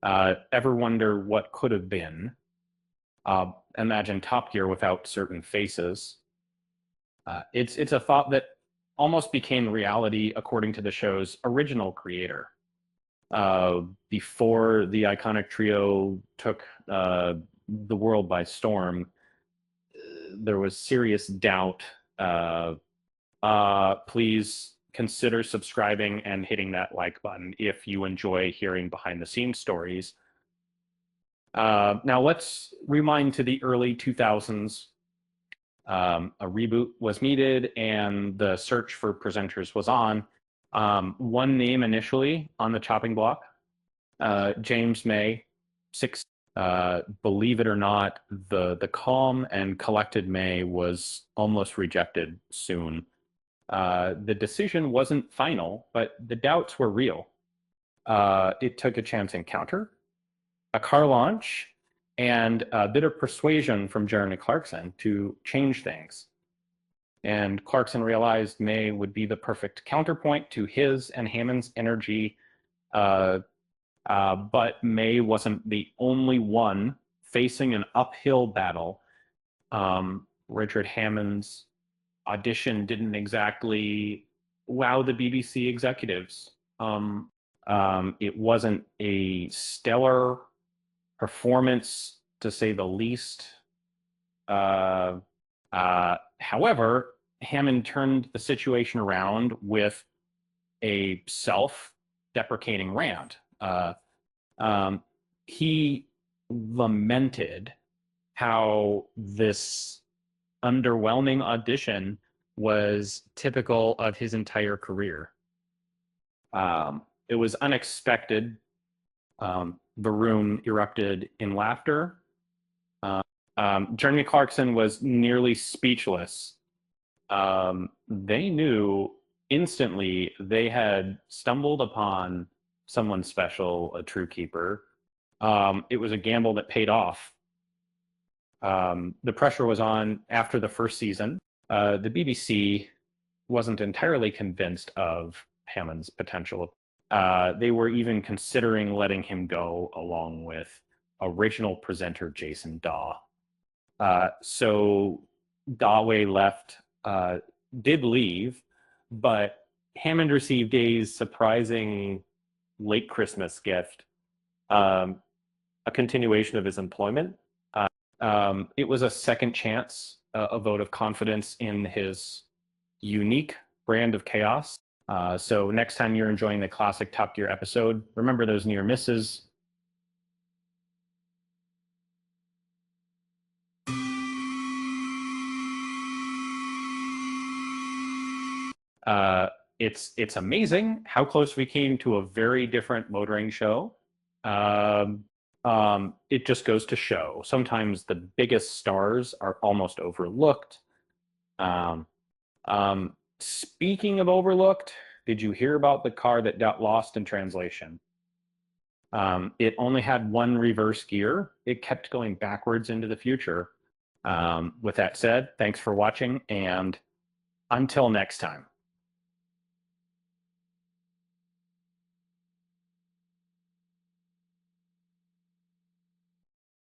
Ever wonder what could have been? Imagine Top Gear without certain faces. It's a thought that almost became reality according to the show's original creator. Before the iconic trio took the world by storm, there was serious doubt. Please consider subscribing and hitting that like button if you enjoy hearing behind the scenes stories. Now let's rewind to the early 2000s. A reboot was needed and the search for presenters was on. One name initially on the chopping block, James May, believe it or not, the calm and collected May was almost rejected soon. The decision wasn't final, but the doubts were real. It took a chance encounter, a car launch, and a bit of persuasion from Jeremy Clarkson to change things. And Clarkson realized May would be the perfect counterpoint to his and Hammond's energy. But May wasn't the only one facing an uphill battle. Richard Hammond's audition didn't exactly wow the BBC executives. It wasn't a stellar performance, to say the least. However, Hammond turned the situation around with a self-deprecating rant. He lamented how this underwhelming audition was typical of his entire career. It was unexpected. The room erupted in laughter. Jeremy Clarkson was nearly speechless. They knew instantly they had stumbled upon someone special, a true keeper. It was a gamble that paid off. The pressure was on after the first season. The BBC wasn't entirely convinced of Hammond's potential. They were even considering letting him go along with original presenter Jason Dawe. So Dawe did leave, but Hammond received a surprising late Christmas gift, a continuation of his employment. It was a second chance, a vote of confidence in his unique brand of chaos. So next time you're enjoying the classic Top Gear episode, remember those near misses. It's amazing how close we came to a very different motoring show. It just goes to show sometimes the biggest stars are almost overlooked. Speaking of overlooked, did you hear about the car that got lost in translation? It only had one reverse gear. It kept going backwards into the future. With that said, thanks for watching, and until next time.